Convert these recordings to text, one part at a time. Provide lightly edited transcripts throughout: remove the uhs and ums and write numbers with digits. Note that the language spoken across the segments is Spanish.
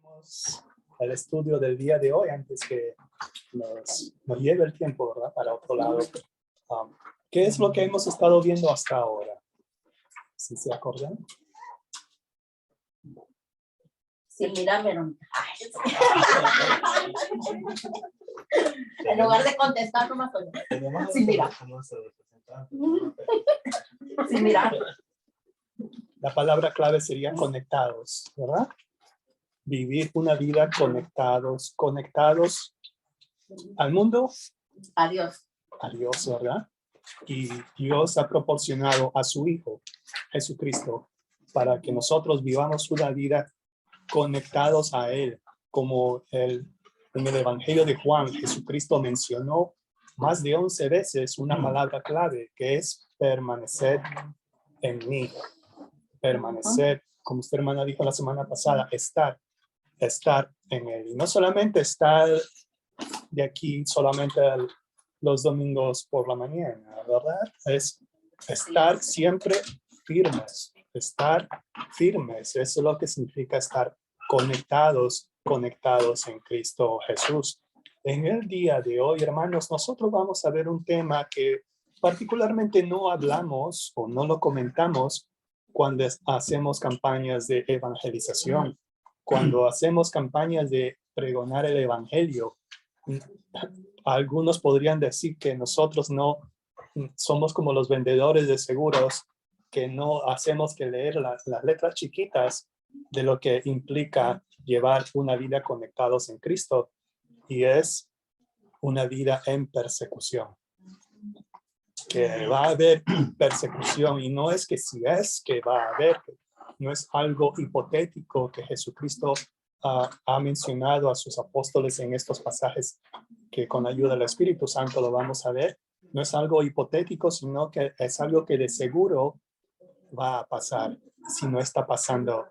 Comenzaremos el estudio del día de hoy antes que nos lleve el tiempo, ¿verdad? Para otro lado. ¿Qué es lo que hemos estado viendo hasta ahora? ¿Sí se acuerdan? Sin mirar, Verónica. En lugar de contestar, nomás soy yo. Sin mirar. Sin mirar. La palabra clave sería conectados, ¿verdad? Vivir una vida conectados al mundo. A Dios. A Dios, ¿verdad? Y Dios ha proporcionado a su Hijo, Jesucristo, para que nosotros vivamos una vida conectados a Él. Como en el Evangelio de Juan, Jesucristo mencionó más de 11 veces una palabra clave, que es permanecer en mí. Permanecer, como usted, hermana, dijo la semana pasada, estar en Él. Y no solamente estar de aquí solamente los domingos por la mañana, ¿verdad? Es estar siempre firmes, Eso es lo que significa estar conectados en Cristo Jesús. En el día de hoy, hermanos, nosotros vamos a ver un tema que particularmente no hablamos o no lo comentamos cuando hacemos campañas de evangelización, cuando hacemos campañas de pregonar el evangelio. Algunos podrían decir que nosotros no somos como los vendedores de seguros, que no hacemos que leer las letras chiquitas de lo que implica llevar una vida conectados en Cristo, y es una vida en persecución. Que va a haber persecución, y no es que si es que va a haber, no es algo hipotético que Jesucristo ha mencionado a sus apóstoles en estos pasajes que con ayuda del Espíritu Santo lo vamos a ver. No es algo hipotético, sino que es algo que de seguro va a pasar, si no está pasando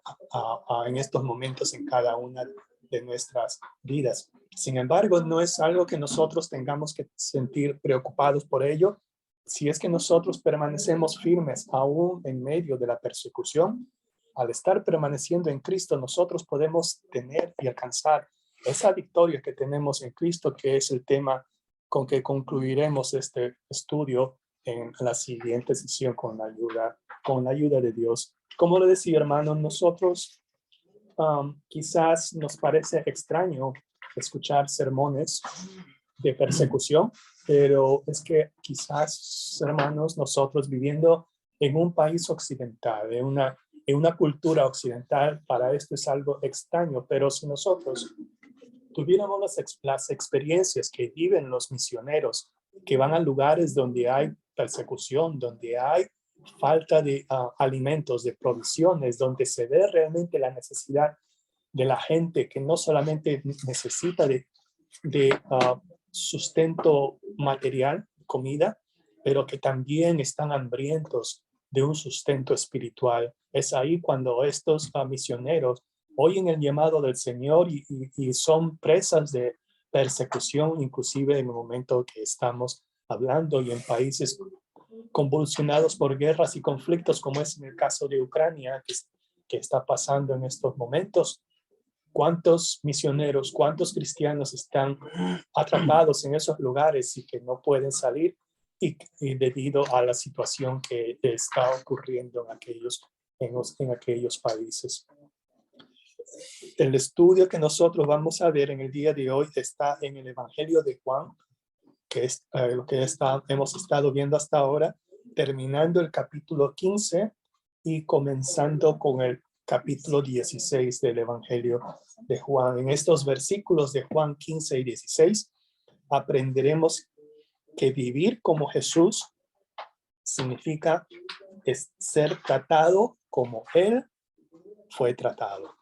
en estos momentos en cada una de nuestras vidas. Sin embargo, no es algo que nosotros tengamos que sentir preocupados por ello. Si es que nosotros permanecemos firmes aún en medio de la persecución, al estar permaneciendo en Cristo, nosotros podemos tener y alcanzar esa victoria que tenemos en Cristo, que es el tema con que concluiremos este estudio en la siguiente sesión con la ayuda de Dios. Como le decía, hermano, nosotros quizás nos parece extraño escuchar sermones de persecución, pero es que quizás, hermanos, nosotros viviendo en un país occidental, en una cultura occidental, para esto es algo extraño, pero si nosotros tuviéramos las experiencias que viven los misioneros, que van a lugares donde hay persecución, donde hay falta de alimentos, de provisiones, donde se ve realmente la necesidad de la gente, que no solamente necesita de sustento material, comida, pero que también están hambrientos de un sustento espiritual. Es ahí cuando estos misioneros oyen el llamado del Señor y son presas de persecución, inclusive en el momento que estamos hablando, y en países convulsionados por guerras y conflictos, como es en el caso de Ucrania, que está pasando en estos momentos. ¿Cuántos misioneros, cuántos cristianos están atrapados en esos lugares y que no pueden salir y debido a la situación que está ocurriendo en aquellos países? El estudio que nosotros vamos a ver en el día de hoy está en el Evangelio de Juan, que es lo que hemos estado viendo hasta ahora, terminando el capítulo 15 y comenzando con el capítulo 16 del Evangelio de Juan. En estos versículos de Juan 15 y 16 aprenderemos que vivir como Jesús significa ser tratado como Él fue tratado.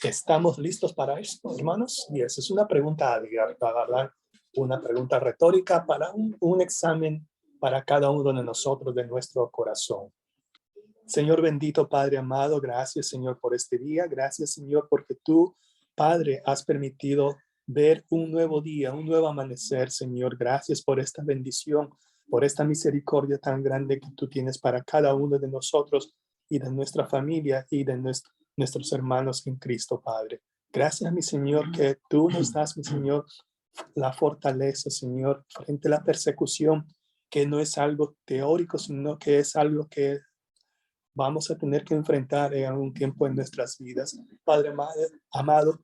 ¿Estamos listos para esto, hermanos? Y esa es una pregunta abierta, ¿verdad? Una pregunta retórica para un examen para cada uno de nosotros, de nuestro corazón. Señor bendito, Padre amado, gracias, Señor, por este día. Gracias, Señor, porque tú, Padre, has permitido ver un nuevo día, un nuevo amanecer, Señor. Gracias por esta bendición, por esta misericordia tan grande que tú tienes para cada uno de nosotros y de nuestra familia y de nuestros hermanos en Cristo, Padre. Gracias, mi Señor, que tú nos das, mi Señor, la fortaleza, Señor, frente a la persecución, que no es algo teórico, sino que es algo que vamos a tener que enfrentar en algún tiempo en nuestras vidas. Padre amado,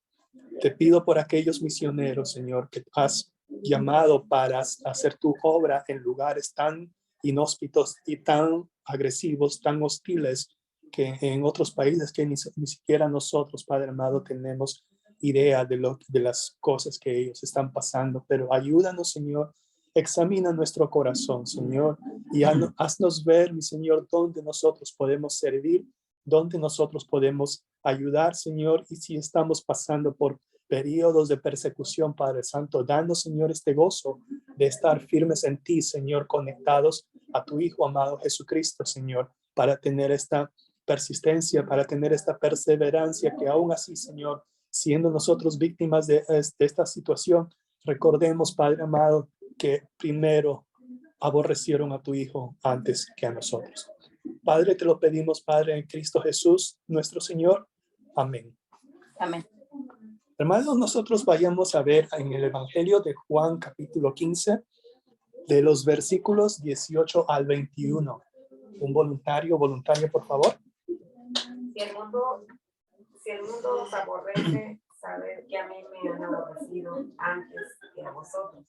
te pido por aquellos misioneros, Señor, que has llamado para hacer tu obra en lugares tan inhóspitos y tan agresivos, tan hostiles, que en otros países que ni siquiera nosotros, Padre amado, tenemos idea de las cosas que ellos están pasando. Pero ayúdanos, Señor, examina nuestro corazón, Señor, y haznos ver, mi Señor, dónde nosotros podemos servir, dónde nosotros podemos ayudar, Señor, y si estamos pasando por periodos de persecución, Padre Santo, danos, Señor, este gozo de estar firmes en ti, Señor, conectados a tu Hijo amado Jesucristo, Señor, para tener esta persistencia, para tener esta perseverancia, que aún así, Señor, siendo nosotros víctimas de esta situación, recordemos, Padre amado, que primero aborrecieron a tu Hijo antes que a nosotros. Padre, te lo pedimos, Padre, en Cristo Jesús, nuestro Señor. Amén. Amén. Hermanos, nosotros vayamos a ver en el Evangelio de Juan, capítulo 15, de los versículos 18 al 21. Un voluntario, por favor. Si el mundo os aborrece, sabed que a mí me han aborrecido antes que a vosotros.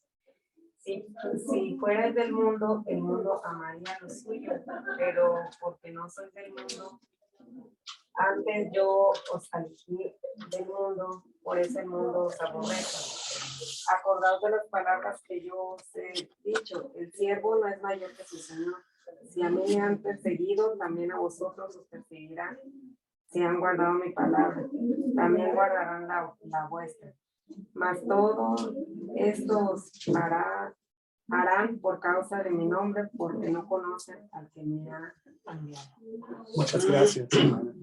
Si fuerais del mundo, el mundo amaría lo suyo, pero porque no sois del mundo, antes yo os elegí del mundo, por eso el mundo os aborrece. Acordaos de las palabras que yo os he dicho, el siervo no es mayor que su señor. Si a mí me han perseguido, también a vosotros os perseguirán. Si han guardado mi palabra, también guardarán la vuestra. Mas todo esto os harán por causa de mi nombre, porque no conocen al que me ha enviado. Muchas gracias, hermana.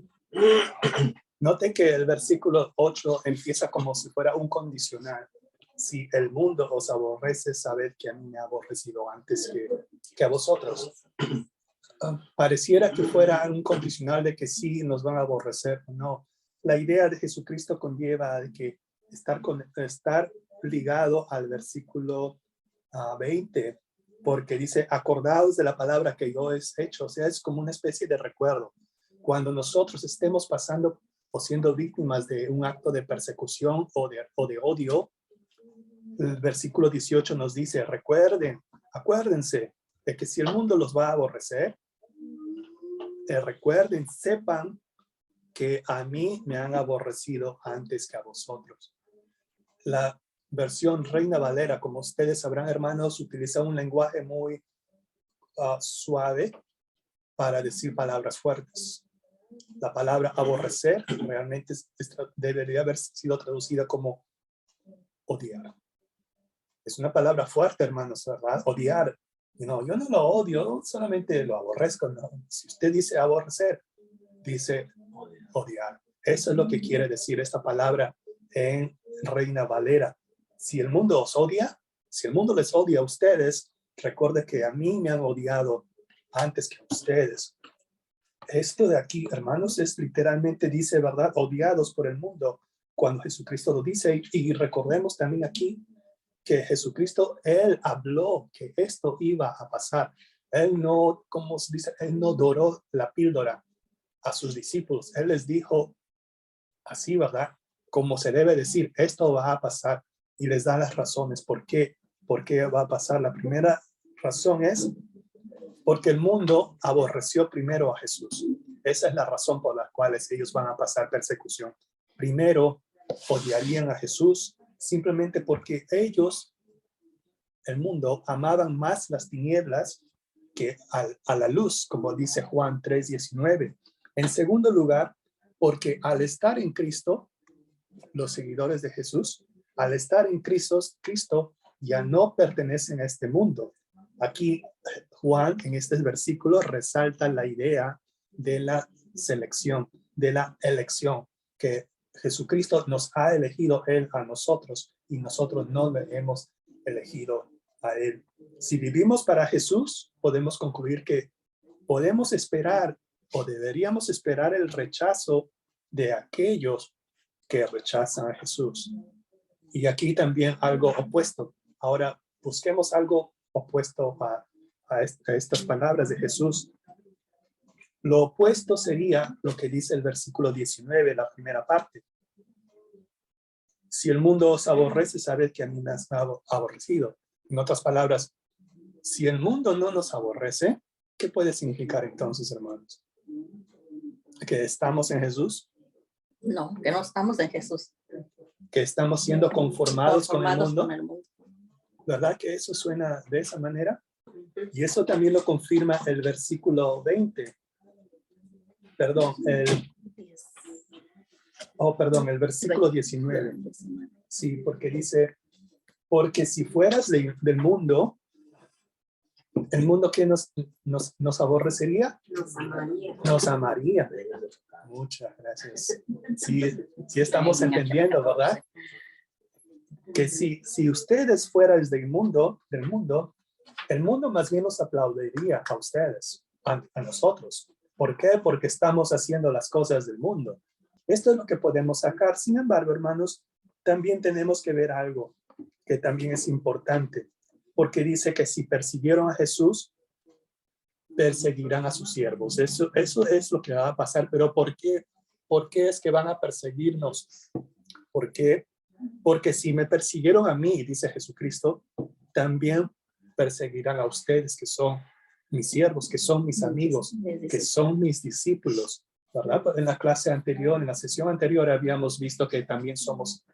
Noten que el versículo 8 empieza como si fuera un condicional. Si el mundo os aborrece, sabed que a mí me ha aborrecido antes que a vosotros. Pareciera que fuera un condicional de que sí nos van a aborrecer o no. La idea de Jesucristo conlleva de que estar ligado al versículo 20, porque dice, acordaos de la palabra que yo he hecho. O sea, es como una especie de recuerdo. Cuando nosotros estemos pasando o siendo víctimas de un acto de persecución o de odio, el versículo 18 nos dice, acuérdense de que si el mundo los va a aborrecer, recuerden, sepan que a mí me han aborrecido antes que a vosotros. La versión Reina Valera, como ustedes sabrán, hermanos, utiliza un lenguaje muy suave para decir palabras fuertes. La palabra aborrecer realmente debería haber sido traducida como odiar. Es una palabra fuerte, hermanos, ¿verdad? Odiar. No, yo no lo odio, solamente lo aborrezco. No. Si usted dice aborrecer, dice odiar. Eso es lo que quiere decir esta palabra en Reina Valera. Si el mundo os odia, si el mundo les odia a ustedes, recuerde que a mí me han odiado antes que a ustedes. Esto de aquí, hermanos, es literalmente dice, ¿verdad? Odiados por el mundo, cuando Jesucristo lo dice. Y recordemos también aquí que Jesucristo, Él habló que esto iba a pasar. Él no, como se dice, Él no doró la píldora a sus discípulos. Él les dijo así, ¿verdad? Como se debe decir, esto va a pasar. Y les da las razones. ¿Por qué va a pasar? La primera razón es porque el mundo aborreció primero a Jesús. Esa es la razón por la cual ellos van a pasar persecución. Primero, odiarían a Jesús simplemente porque ellos, el mundo, amaban más las tinieblas que a la luz, como dice Juan 3:19. En segundo lugar, porque al estar en Cristo, los seguidores de Jesús, al estar en Cristo ya no pertenecen a este mundo. Aquí Juan en este versículo resalta la idea de la selección, de la elección, que Jesucristo nos ha elegido Él a nosotros y nosotros no le hemos elegido a Él. Si vivimos para Jesús, podemos concluir que podemos esperar o deberíamos esperar el rechazo de aquellos que rechazan a Jesús. Y aquí también algo opuesto. Ahora busquemos algo opuesto a estas palabras de Jesús. Lo opuesto sería lo que dice el versículo 19, la primera parte. Si el mundo os aborrece, sabed que a mí me has aborrecido. En otras palabras, si el mundo no nos aborrece, ¿qué puede significar entonces, hermanos? ¿Que estamos en Jesús? No, que no estamos en Jesús. ¿Que estamos siendo conformados con el mundo? con el mundo. ¿Verdad que eso suena de esa manera? Y eso también lo confirma el versículo 20. Perdón, el versículo 19. Sí, porque dice, porque si fueras del mundo, ¿el mundo que nos aborrecería? Nos amaría. Muchas gracias. Sí estamos entendiendo, ¿verdad? Que si ustedes fueran del mundo, el mundo más bien nos aplaudiría a ustedes, a nosotros. ¿Por qué? Porque estamos haciendo las cosas del mundo. Esto es lo que podemos sacar. Sin embargo, hermanos, también tenemos que ver algo que también es importante, porque dice que si persiguieron a Jesús, perseguirán a sus siervos. Eso es lo que va a pasar. Pero ¿por qué? ¿Por qué es que van a perseguirnos? ¿Por qué? Porque si me persiguieron a mí, dice Jesucristo, también perseguirán a ustedes, que son mis siervos, que son mis amigos, que son mis discípulos, ¿verdad? En la clase anterior, en la sesión anterior, habíamos visto que también somos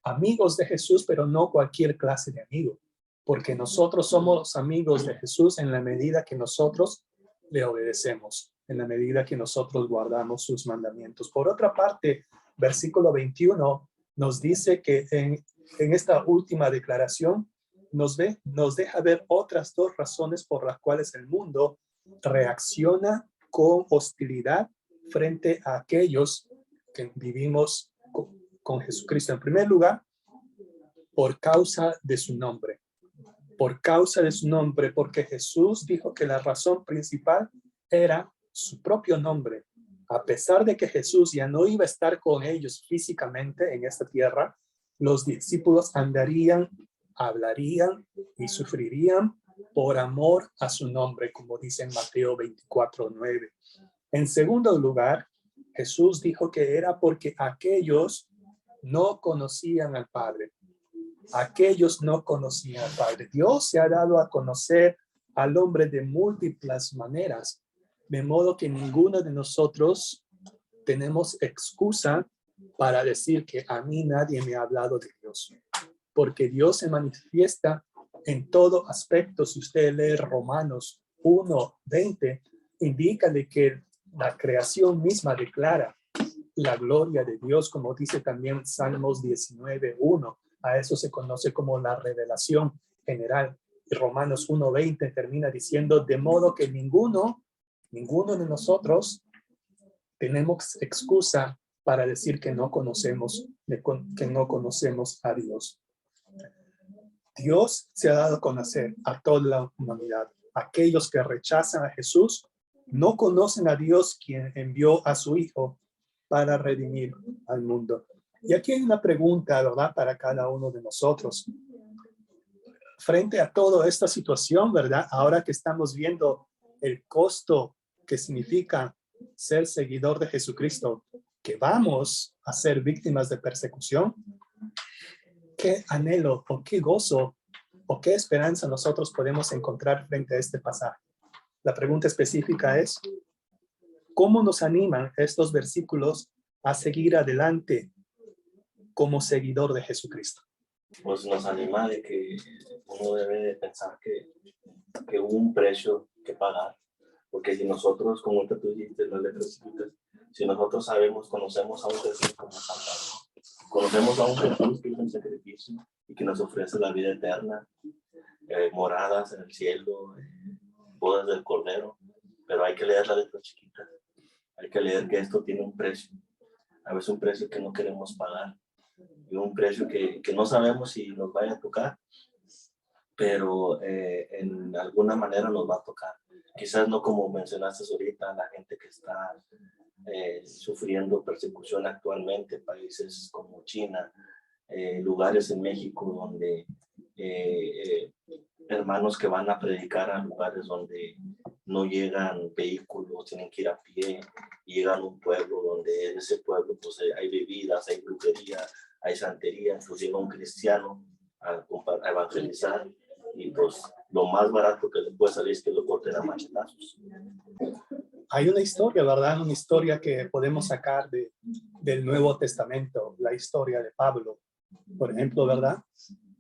amigos de Jesús, pero no cualquier clase de amigo, porque nosotros somos amigos de Jesús en la medida que nosotros le obedecemos, en la medida que nosotros guardamos sus mandamientos. Por otra parte, versículo 21 nos dice que en esta última declaración nos deja ver otras dos razones por las cuales el mundo reacciona con hostilidad frente a aquellos que vivimos con Jesucristo. En primer lugar, por causa de su nombre. Por causa de su nombre, porque Jesús dijo que la razón principal era su propio nombre. A pesar de que Jesús ya no iba a estar con ellos físicamente en esta tierra, los discípulos andarían, hablarían y sufrirían por amor a su nombre, como dice en Mateo 24:9. En segundo lugar, Jesús dijo que era porque aquellos no conocían al Padre. Aquellos no conocían al Padre. Dios se ha dado a conocer al hombre de múltiples maneras, de modo que ninguno de nosotros tenemos excusa para decir que a mí nadie me ha hablado de Dios, porque Dios se manifiesta en todo aspecto. Si usted lee Romanos 1:20, indica de que la creación misma declara la gloria de Dios, como dice también Salmos 19:1. A eso se conoce como la revelación general. Y Romanos 1:20 termina diciendo, de modo que ninguno de nosotros tenemos excusa para decir que no conocemos a Dios. Dios se ha dado a conocer a toda la humanidad. Aquellos que rechazan a Jesús no conocen a Dios, quien envió a su Hijo para redimir al mundo. Y aquí hay una pregunta, ¿verdad?, para cada uno de nosotros. Frente a toda esta situación, ¿verdad?, ahora que estamos viendo el costo que significa ser seguidor de Jesucristo, que vamos a ser víctimas de persecución, ¿qué anhelo o qué gozo o qué esperanza nosotros podemos encontrar frente a este pasaje? La pregunta específica es, ¿cómo nos animan estos versículos a seguir adelante como seguidor de Jesucristo? Pues nos anima de que uno debe de pensar que hubo un precio que pagar, porque si nosotros, como tú dijiste en las letras chiquitas, si nosotros sabemos, conocemos a un Jesús como Salvador, conocemos a un Jesús que hizo un sacrificio y que nos ofrece la vida eterna, moradas en el cielo, bodas del Cordero, pero hay que leer las letras chiquitas, hay que leer que esto tiene un precio, a veces un precio que no queremos pagar, y un precio que no sabemos si nos vaya a tocar, pero en alguna manera nos va a tocar. Quizás no como mencionaste ahorita, la gente que está sufriendo persecución actualmente, países como China, lugares en México donde hermanos que van a predicar a lugares donde no llegan vehículos, tienen que ir a pie, y llegan a un pueblo donde en ese pueblo pues, hay bebidas, hay brujería, hay santería, entonces llega un cristiano a evangelizar y pues lo más barato que le puede salir es que lo corten a machetazos. Hay una historia, ¿verdad? Una historia que podemos sacar del Nuevo Testamento, la historia de Pablo, por ejemplo, ¿verdad?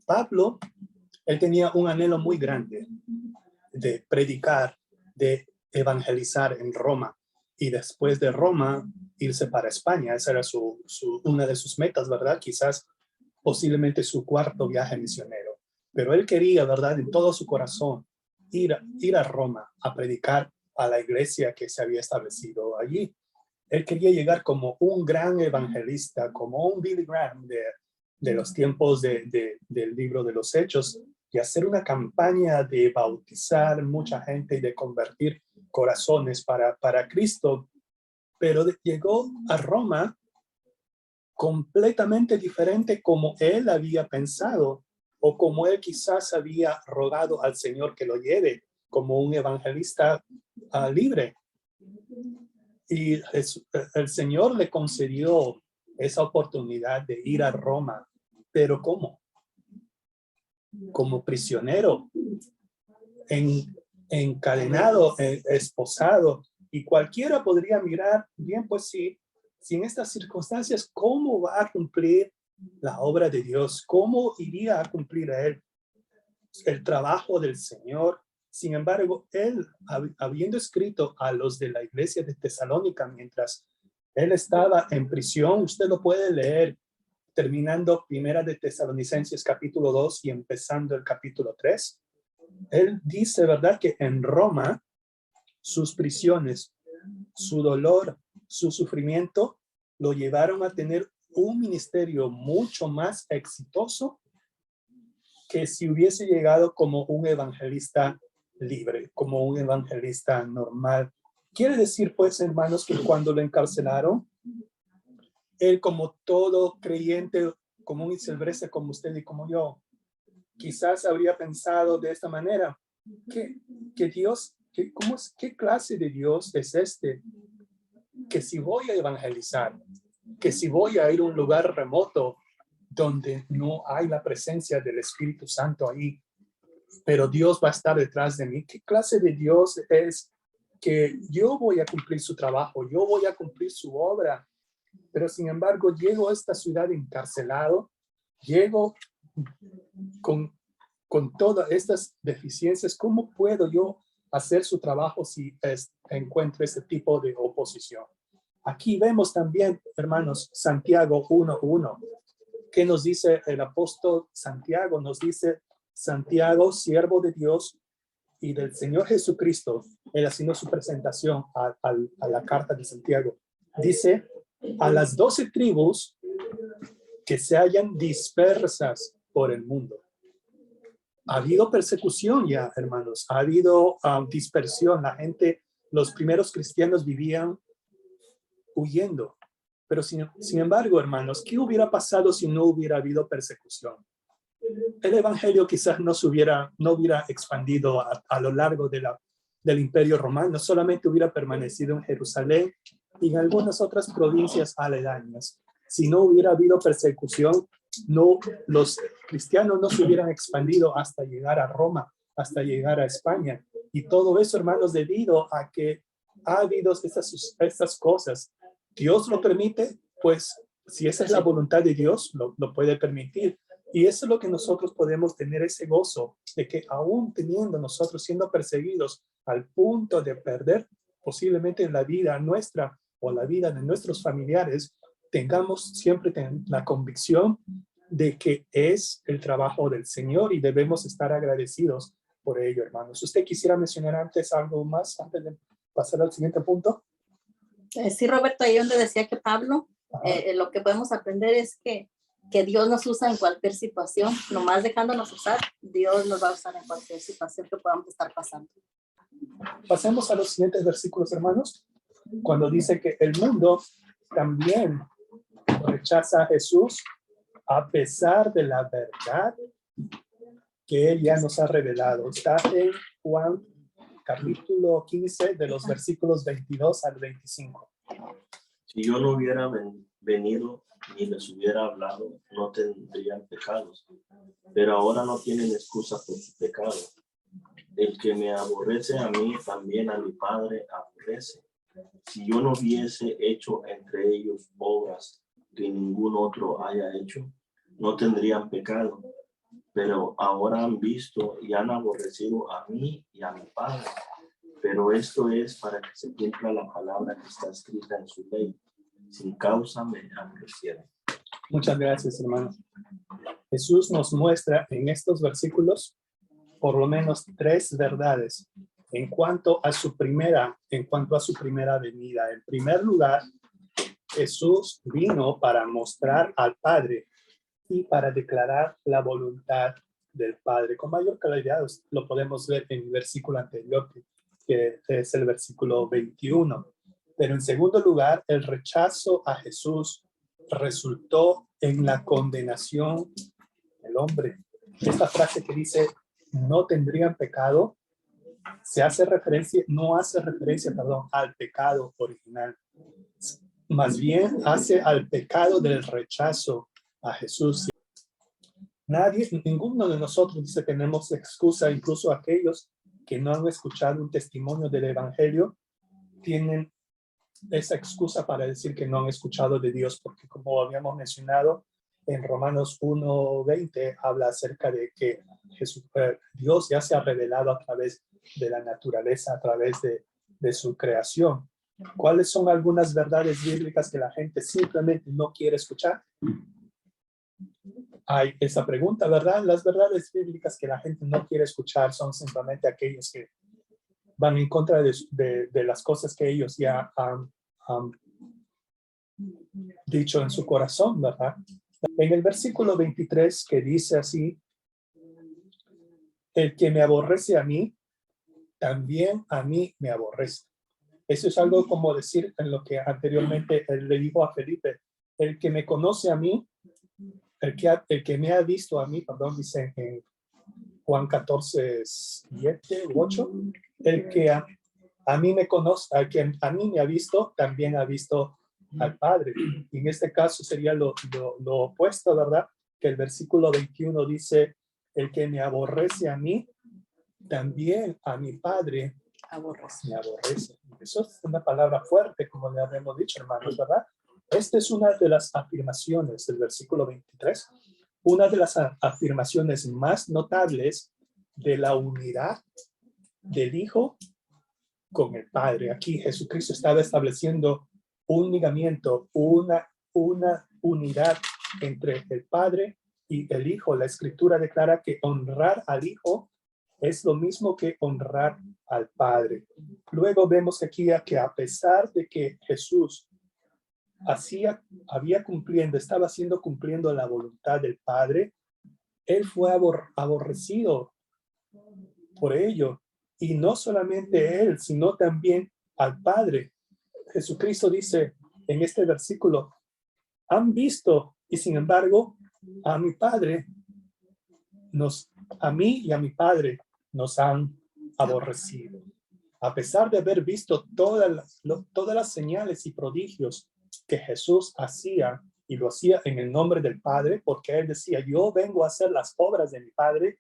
Pablo, él tenía un anhelo muy grande de predicar, de evangelizar en Roma, y después de Roma irse para España. Esa era una de sus metas, ¿verdad? Quizás posiblemente su cuarto viaje misionero. Pero él quería, ¿verdad? En todo su corazón ir a Roma a predicar a la iglesia que se había establecido allí. Él quería llegar como un gran evangelista, como un Billy Graham de los tiempos del libro de los Hechos, y hacer una campaña de bautizar mucha gente y de convertir corazones para Cristo. Pero llegó a Roma completamente diferente como él había pensado, o como él quizás había rogado al Señor que lo lleve como un evangelista libre. Y el Señor le concedió esa oportunidad de ir a Roma. ¿Pero cómo? Como prisionero, encadenado, esposado. Y cualquiera podría mirar, bien, pues sí, si en estas circunstancias, ¿cómo va a cumplir la obra de Dios? ¿Cómo iría a cumplir a él el trabajo del Señor? Sin embargo, él, habiendo escrito a los de la iglesia de Tesalónica, mientras él estaba en prisión, usted lo puede leer, terminando Primera de Tesalonicenses capítulo 2 y empezando el capítulo 3. Él dice, ¿verdad?, que en Roma, sus prisiones, su dolor, su sufrimiento, lo llevaron a tener un ministerio mucho más exitoso que si hubiese llegado como un evangelista libre, como un evangelista normal. Quiere decir, pues, hermanos, que cuando lo encarcelaron, él, como todo creyente común y silvestre como usted y como yo, quizás habría pensado de esta manera, que Dios, ¿qué clase de Dios es este? Que si voy a evangelizar, que si voy a ir a un lugar remoto donde no hay la presencia del Espíritu Santo ahí, pero Dios va a estar detrás de mí. ¿Qué clase de Dios es que yo voy a cumplir su trabajo, yo voy a cumplir su obra? Pero sin embargo, llego a esta ciudad encarcelado, llego con todas estas deficiencias. ¿Cómo puedo yo hacer su trabajo si encuentro ese tipo de oposición? Aquí vemos también, hermanos, Santiago 1:1. ¿Qué nos dice el apóstol Santiago? Nos dice: Santiago, siervo de Dios y del Señor Jesucristo, él haciendo su presentación a la carta de Santiago. Dice: a las 12 tribus que se hallan dispersas por el mundo. Ha habido persecución ya, hermanos. Ha habido dispersión. La gente, los primeros cristianos vivían huyendo. Pero sin embargo, hermanos, ¿qué hubiera pasado si no hubiera habido persecución? El evangelio quizás no hubiera expandido a lo largo del imperio romano. Solamente hubiera permanecido en Jerusalén y en algunas otras provincias aledañas. Si no hubiera habido persecución, los cristianos no se hubieran expandido hasta llegar a Roma, hasta llegar a España. Y todo eso, hermanos, debido a que ha habido estas cosas. Dios lo permite, pues si esa es la voluntad de Dios, lo puede permitir. Y eso es lo que nosotros podemos tener, ese gozo de que aún teniendo nosotros siendo perseguidos al punto de perder posiblemente la vida nuestra o la vida de nuestros familiares, tengamos siempre la convicción de que es el trabajo del Señor y debemos estar agradecidos por ello, hermanos. ¿Usted quisiera mencionar antes algo más, antes de pasar al siguiente punto? Sí, Roberto, ahí donde decía que Pablo, lo que podemos aprender es que que Dios nos usa en cualquier situación, nomás dejándonos usar, Dios nos va a usar en cualquier situación que podamos estar pasando. Pasemos a los siguientes versículos, hermanos. Cuando dice que el mundo también rechaza a Jesús a pesar de la verdad que Él ya nos ha revelado. Está en Juan capítulo 15 de los versículos 22 al 25. Si yo no hubiera venido ni les hubiera hablado, no tendrían pecados. Pero ahora no tienen excusa por su pecado. El que me aborrece a mí, también a mi Padre aborrece. Si yo no hubiese hecho entre ellos obras que ningún otro haya hecho, no tendrían pecado. Pero ahora han visto y han aborrecido a mí y a mi Padre. Pero esto es para que se cumpla la palabra que está escrita en su ley. Sin causa me aborrecieron. Muchas gracias, hermanos. Jesús nos muestra en estos versículos por lo menos 3 verdades en cuanto a su primera venida. En primer lugar, Jesús vino para mostrar al Padre y para declarar la voluntad del Padre. Con mayor claridad lo podemos ver en el versículo anterior, que es el versículo 21. Pero en segundo lugar, el rechazo a Jesús resultó en la condenación del hombre. Esta frase que dice, no tendrían pecado, no hace referencia al pecado original. Más bien hace al pecado del rechazo a Jesús. Ninguno de nosotros dice que tenemos excusa, incluso aquellos que no han escuchado un testimonio del Evangelio, tienen esa excusa para decir que no han escuchado de Dios, porque como habíamos mencionado, en Romanos 1:20 habla acerca de que Dios ya se ha revelado a través de la naturaleza, a través de su creación. ¿Cuáles son algunas verdades bíblicas que la gente simplemente no quiere escuchar? Hay esa pregunta, ¿verdad? Las verdades bíblicas que la gente no quiere escuchar son simplemente aquellos que van en contra de las cosas que ellos ya han dicho en su corazón, ¿verdad? En el versículo 23 que dice así, el que me aborrece a mí, también a mí me aborrece. Eso es algo como decir en lo que anteriormente él le dijo a Felipe, el que me conoce a mí, el que me ha visto a mí, dice en Juan 14:7 u 8, el que a mí me conoce, al que a mí me ha visto, también ha visto al Padre. Y en este caso sería lo opuesto, ¿verdad? Que el versículo 21 dice, el que me aborrece a mí, también a mi Padre me aborrece. Eso es una palabra fuerte, como le habíamos dicho, hermanos, ¿verdad? Esta es una de las afirmaciones del versículo 23, una de las afirmaciones más notables de la unidad del Hijo con el Padre. Aquí Jesucristo estaba estableciendo un ligamiento, una unidad entre el Padre y el Hijo. La Escritura declara que honrar al Hijo es lo mismo que honrar al Padre. Luego vemos aquí que a pesar de que Jesús estaba haciendo cumpliendo la voluntad del Padre, él fue aborrecido por ello. Y no solamente él, sino también al Padre. Jesucristo dice en este versículo, han visto y sin embargo a mi Padre, a mí y a mi Padre nos han aborrecido. A pesar de haber visto todas las señales y prodigios que Jesús hacía, y lo hacía en el nombre del Padre, porque él decía, yo vengo a hacer las obras de mi Padre,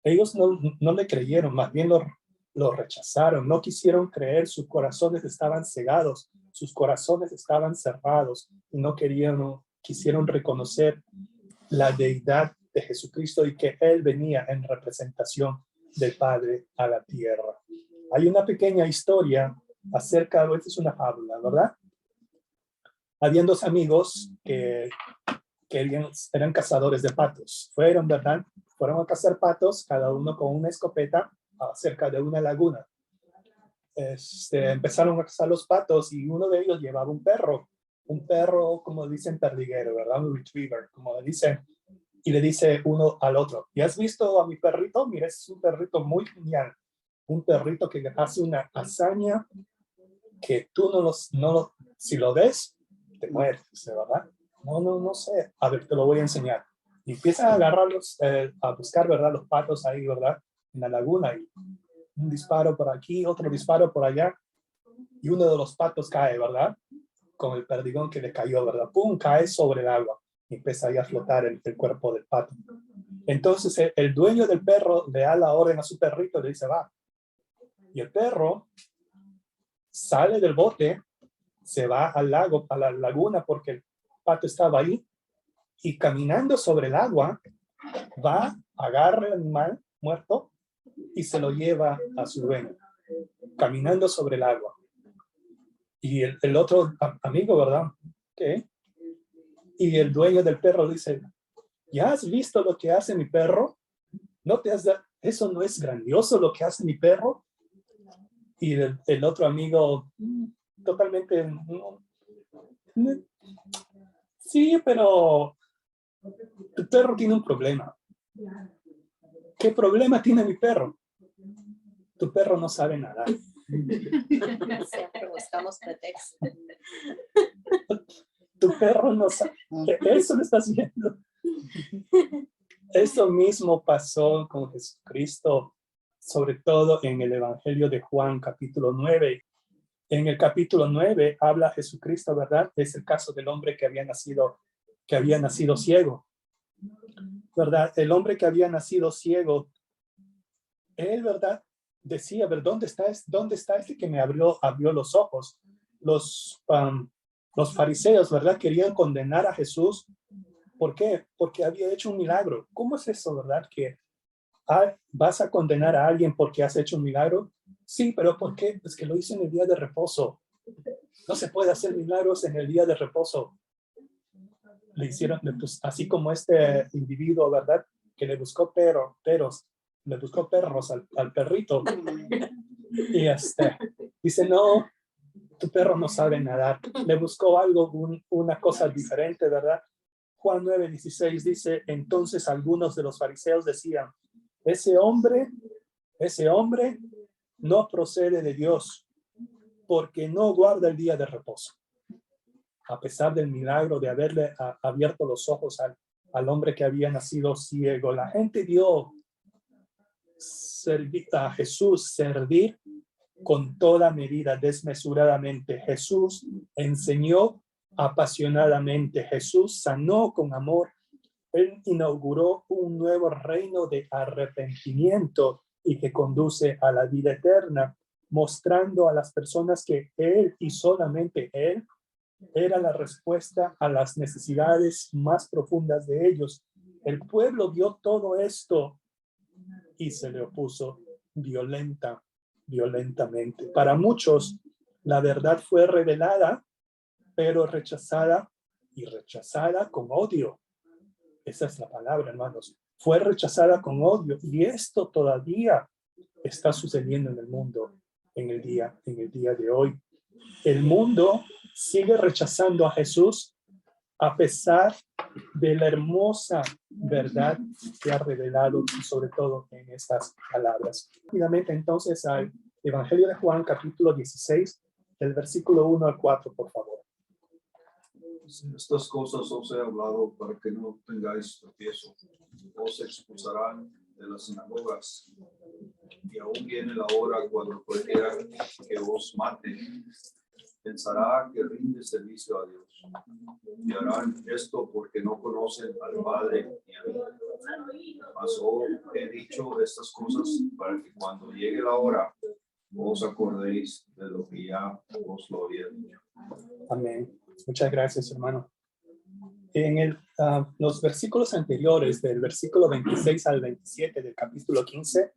ellos no le creyeron, más bien lo rechazaron, no quisieron creer, sus corazones estaban cegados, sus corazones estaban cerrados, y no quisieron reconocer la deidad de Jesucristo y que él venía en representación del Padre a la tierra. Hay una pequeña historia acerca, esta es una fábula, ¿verdad? Habían 2 amigos que eran cazadores de patos. Fueron a cazar patos, cada uno con una escopeta, cerca de una laguna. Empezaron a cazar los patos y uno de ellos llevaba un perro un perro, como dicen perdiguero, ¿verdad? Un retriever, como le dicen, y le dice uno al otro, ¿y has visto a mi perrito? Mira, es un perrito muy genial, un perrito que hace una hazaña que tú si lo ves, te mueres, ¿verdad? No sé, a ver, te lo voy a enseñar. Y empiezan a agarrarlos, a buscar, ¿verdad? Los patos ahí, ¿verdad? En la laguna, y un disparo por aquí, otro disparo por allá, y uno de los patos cae, ¿verdad? Con el perdigón que le cayó, ¿verdad? ¡Pum! Cae sobre el agua y empieza ahí a flotar el cuerpo del pato. Entonces el dueño del perro le da la orden a su perrito, le dice, va. Y el perro sale del bote, se va al lago, a la laguna, porque el pato estaba ahí, y caminando sobre el agua, va, agarra el animal muerto y se lo lleva a su dueño, caminando sobre el agua. Y el otro amigo, ¿verdad? ¿Qué? Y el dueño del perro dice, ¿ya has visto lo que hace mi perro? ¿No te has dado? ¿Eso no es grandioso lo que hace mi perro? Y el otro amigo, totalmente, sí, pero tu perro tiene un problema. ¿Qué problema tiene mi perro? Tu perro no sabe nadar. Siempre buscamos pretextos. Tu perro no sabe. Eso lo estás viendo. Eso mismo pasó con Jesucristo, sobre todo en el Evangelio de Juan, capítulo 9. En el capítulo 9 habla Jesucristo, ¿verdad? Es el caso del hombre que había nacido ciego, ¿verdad? El hombre que había nacido ciego, él, ¿verdad? Decía, ver, ¿dónde está este que me abrió los ojos? Los fariseos, ¿verdad? Querían condenar a Jesús. ¿Por qué? Porque había hecho un milagro. ¿Cómo es eso, verdad? Que vas a condenar a alguien porque has hecho un milagro. Sí, pero ¿por qué? Pues que lo hizo en el día de reposo. No se puede hacer milagros en el día de reposo. Le hicieron, pues, así como este individuo, ¿verdad? Que le buscó perros al perrito. Y dice, no, tu perro no sabe nadar. Le buscó algo, una cosa diferente, ¿verdad? Juan 9:16 dice, entonces algunos de los fariseos decían, ese hombre no procede de Dios, porque no guarda el día de reposo. A pesar del milagro de haberle abierto los ojos al hombre que había nacido ciego, la gente vio a Jesús servir con toda medida, desmesuradamente. Jesús enseñó apasionadamente. Jesús sanó con amor. Él inauguró un nuevo reino de arrepentimiento y que conduce a la vida eterna, mostrando a las personas que Él y solamente Él era la respuesta a las necesidades más profundas de ellos. El pueblo vio todo esto y se le opuso violentamente. Para muchos, la verdad fue revelada, pero rechazada con odio. Esa es la palabra, hermanos. Fue rechazada con odio, y esto todavía está sucediendo en el mundo en el día de hoy. El mundo sigue rechazando a Jesús a pesar de la hermosa verdad que ha revelado, y sobre todo en estas palabras. Rápidamente entonces al Evangelio de Juan, capítulo 16, del versículo 1 al 4, por favor. Estas cosas os he hablado para que no tengáis tropiezo. Os expulsarán de las sinagogas, y aún viene la hora cuando cualquiera que os mate pensará que rinde servicio a Dios. Y harán esto porque no conocen al Padre ni a mí. Mas os he dicho estas cosas para que cuando llegue la hora os acordéis de lo que ya os lo había dicho. Amén. Muchas gracias, hermano. En los versículos anteriores, del versículo 26 al 27 del capítulo 15,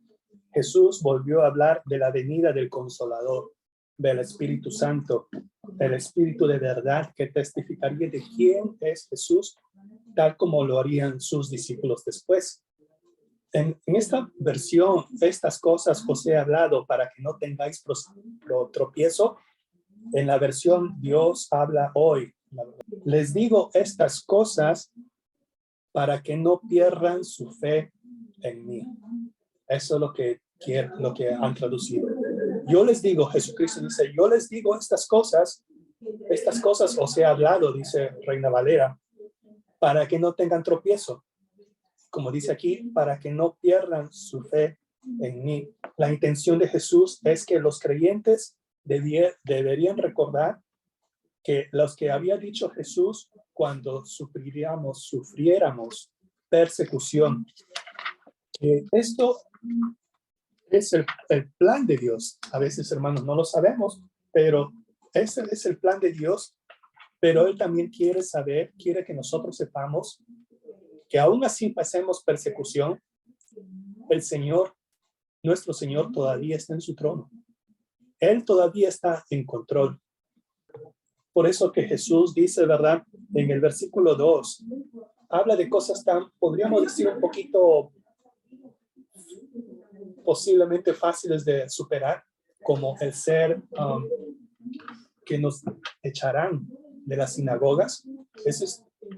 Jesús volvió a hablar de la venida del Consolador, del Espíritu Santo, el Espíritu de verdad que testificaría de quién es Jesús, tal como lo harían sus discípulos después. En esta versión, estas cosas os he hablado para que no tengáis tropiezo. En la versión Dios habla hoy, Les digo estas cosas para que no pierdan su fe en mí. Eso es lo que han traducido. Yo les digo, Jesucristo dice, yo les digo estas cosas os he hablado, dice Reina Valera, para que no tengan tropiezo. Como dice aquí, para que no pierdan su fe en mí. La intención de Jesús es que los creyentes deberían recordar que los que había dicho Jesús cuando sufriéramos persecución. Esto es el plan de Dios. A veces, hermanos, no lo sabemos, pero ese es el plan de Dios. Pero Él también quiere que nosotros sepamos que aún así pasemos persecución, el Señor, nuestro Señor, todavía está en su trono. Él todavía está en control. Por eso que Jesús dice, ¿verdad? En el versículo 2, habla de cosas tan, podríamos decir, un poquito posiblemente fáciles de superar, como el ser que nos echarán de las sinagogas.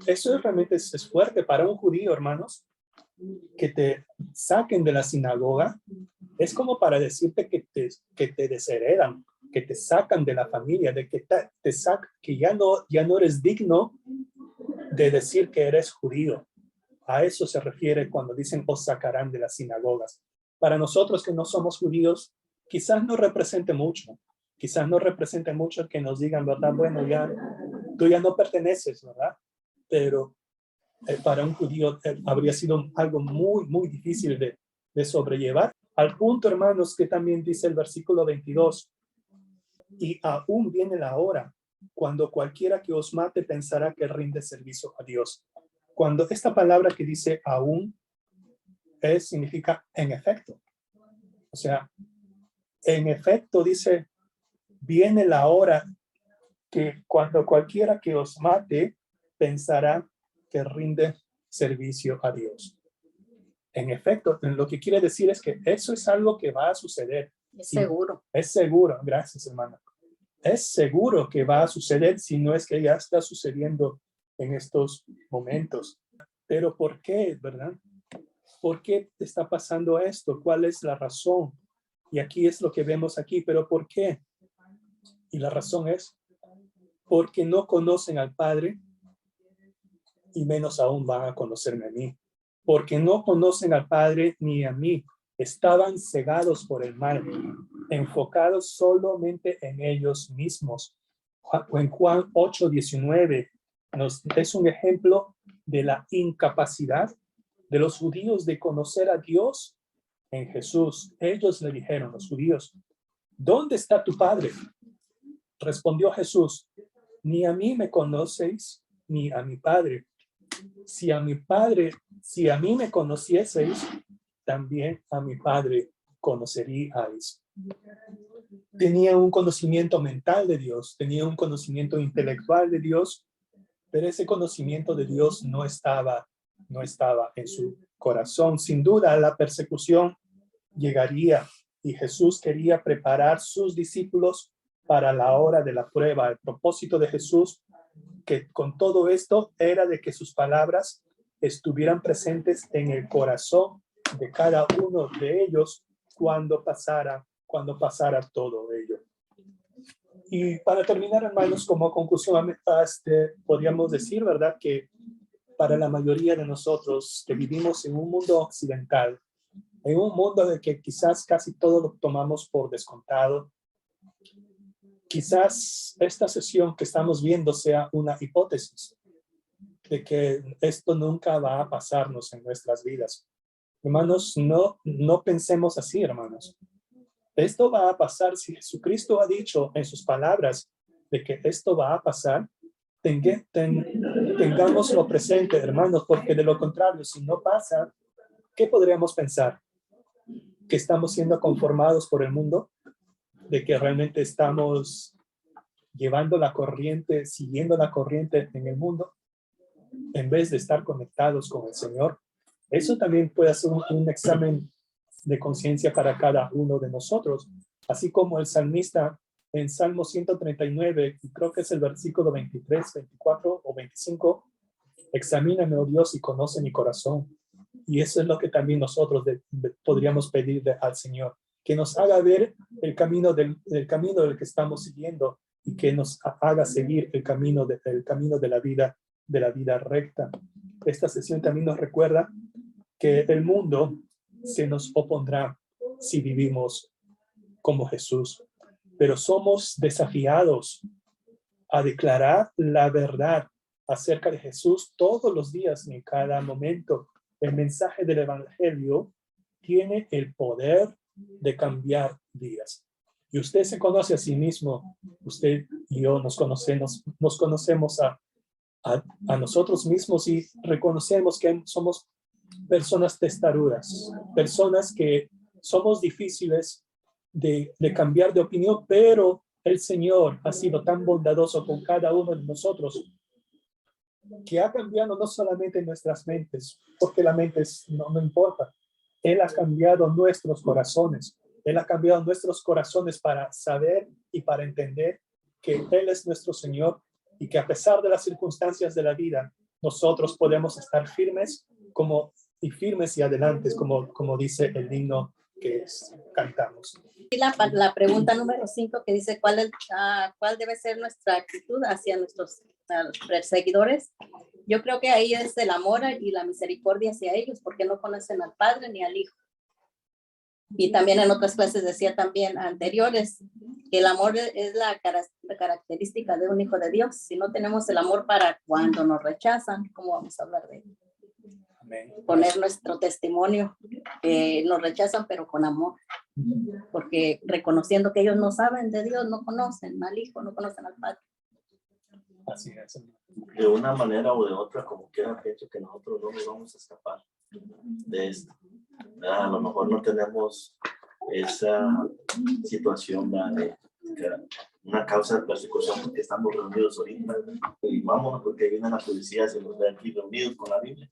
Eso realmente es fuerte para un judío, hermanos, que te saquen de la sinagoga. Es como para decirte que te desheredan, que te sacan de la familia, de que te sacan, que ya no eres digno de decir que eres judío. A eso se refiere cuando dicen os sacarán de las sinagogas. Para nosotros que no somos judíos, quizás no represente mucho. Quizás no represente mucho que nos digan, ¿verdad? Bueno, tú ya no perteneces, ¿verdad? Pero para un judío habría sido algo muy, muy difícil de sobrellevar. Al punto, hermanos, que también dice el versículo 22, y aún viene la hora cuando cualquiera que os mate pensará que rinde servicio a Dios. Cuando esta palabra que dice aún significa en efecto. O sea, en efecto dice, viene la hora que cuando cualquiera que os mate pensará que rinde servicio a Dios. En efecto, lo que quiere decir es que eso es algo que va a suceder. Es seguro. Es seguro, gracias, hermana. Es seguro que va a suceder, si no es que ya está sucediendo en estos momentos. Pero ¿por qué, verdad? ¿Por qué está pasando esto? ¿Cuál es la razón? Y aquí es lo que vemos aquí, pero ¿por qué? Y la razón es porque no conocen al Padre y menos aún van a conocerme a mí. Porque no conocen al Padre ni a mí. Estaban cegados por el mal, enfocados solamente en ellos mismos. En Juan 8:19 es un ejemplo de la incapacidad de los judíos de conocer a Dios en Jesús. Ellos le dijeron, los judíos, ¿dónde está tu Padre? Respondió Jesús, ni a mí me conocéis, ni a mi Padre. Si a mí me conocieseis, también a mi Padre conoceríais. Tenía un conocimiento mental de Dios, tenía un conocimiento intelectual de Dios, pero ese conocimiento de Dios no estaba en su corazón. Sin duda, la persecución llegaría y Jesús quería preparar sus discípulos para la hora de la prueba. El propósito de Jesús, que con todo esto, era de que sus palabras estuvieran presentes en el corazón de cada uno de ellos cuando pasara todo ello. Y para terminar, hermanos, como conclusión, podríamos decir, ¿verdad?, que para la mayoría de nosotros que vivimos en un mundo occidental, en un mundo de que quizás casi todo lo tomamos por descontado, quizás esta sesión que estamos viendo sea una hipótesis de que esto nunca va a pasarnos en nuestras vidas. Hermanos, no pensemos así, hermanos. Esto va a pasar. Si Jesucristo ha dicho en sus palabras de que esto va a pasar, tengámoslo presente, hermanos, porque de lo contrario, si no pasa, ¿qué podríamos pensar? ¿Que estamos siendo conformados por el mundo? ¿De que realmente estamos llevando la corriente, siguiendo la corriente en el mundo, en vez de estar conectados con el Señor? Eso también puede ser un examen de conciencia para cada uno de nosotros. Así como el salmista en Salmo 139, y creo que es el versículo 23, 24 o 25, examíname, oh Dios, y conoce mi corazón. Y eso es lo que también nosotros podríamos pedirle al Señor, que nos haga ver el camino del que estamos siguiendo y que nos haga seguir el camino de la vida recta. Esta sesión también nos recuerda que el mundo se nos opondrá si vivimos como Jesús, pero somos desafiados a declarar la verdad acerca de Jesús todos los días, en cada momento. El mensaje del Evangelio tiene el poder de cambiar vidas. Y usted se conoce a sí mismo, usted y yo nos conocemos a nosotros mismos y reconocemos que somos personas testarudas, personas que somos difíciles de cambiar de opinión, pero el Señor ha sido tan bondadoso con cada uno de nosotros que ha cambiado no solamente nuestras mentes, porque la mente no importa. Él ha cambiado nuestros corazones. Él ha cambiado nuestros corazones para saber y para entender que Él es nuestro Señor y que a pesar de las circunstancias de la vida, nosotros podemos estar firmes y adelante, como dice el himno que cantamos. Y la pregunta número 5 que dice ¿cuál debe ser nuestra actitud hacia nuestros perseguidores? Yo creo que ahí es el amor y la misericordia hacia ellos, porque no conocen al Padre ni al Hijo. Y también en otras clases decía también anteriores que el amor es la característica de un hijo de Dios. Si no tenemos el amor para cuando nos rechazan, ¿cómo vamos a hablar de él? Poner nuestro testimonio, nos rechazan pero con amor, porque reconociendo que ellos no saben de Dios, no conocen al Hijo, no conocen al Padre. Así es. De una manera o de otra, como quiera, pienso que nosotros no nos vamos a escapar de esto. A lo mejor no tenemos esa situación de una causa de persecución porque estamos reunidos ahorita y vámonos porque viene la policía, se nos ve aquí reunidos con la Biblia.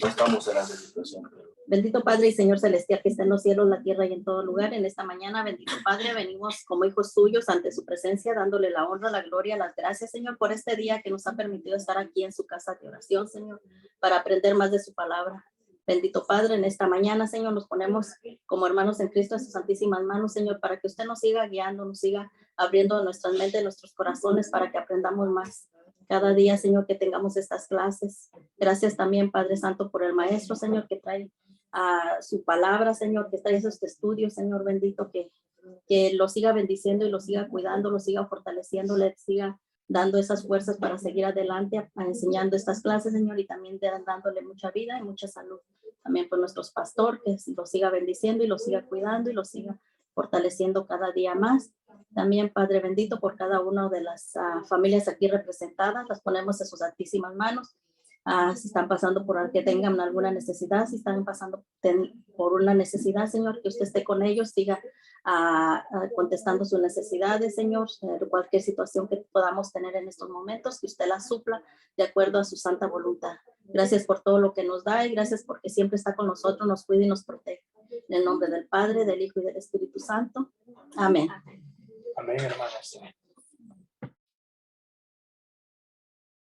No estamos en esa situación. Pero... Bendito Padre y Señor Celestial que está en los cielos, la tierra y en todo lugar. En esta mañana, bendito Padre, venimos como hijos suyos ante su presencia, dándole la honra, la gloria, las gracias, Señor, por este día que nos ha permitido estar aquí en su casa de oración, Señor, para aprender más de su palabra. Bendito Padre, en esta mañana, Señor, nos ponemos como hermanos en Cristo en sus santísimas manos, Señor, para que usted nos siga guiando, nos siga abriendo nuestras mentes, nuestros corazones, para que aprendamos más. Cada día, Señor, que tengamos estas clases. Gracias también, Padre Santo, por el maestro, Señor, que trae su palabra, Señor, que trae esos estudios, Señor bendito, que lo siga bendiciendo y lo siga cuidando, lo siga fortaleciendo, le siga dando esas fuerzas para seguir adelante, enseñando estas clases, Señor, y también dándole mucha vida y mucha salud. También por nuestro pastor, que lo siga bendiciendo y lo siga cuidando y lo siga fortaleciendo cada día más. También, Padre bendito, por cada una de las familias aquí representadas, las ponemos en sus santísimas manos. Si están pasando por que tengan alguna necesidad, si están pasando por una necesidad, Señor, que usted esté con ellos, siga contestando sus necesidades, Señor, cualquier situación que podamos tener en estos momentos, que usted la supla de acuerdo a su santa voluntad. Gracias por todo lo que nos da y gracias porque siempre está con nosotros, nos cuida y nos protege. En el nombre del Padre, del Hijo y del Espíritu Santo. Amén. Amén, hermanos.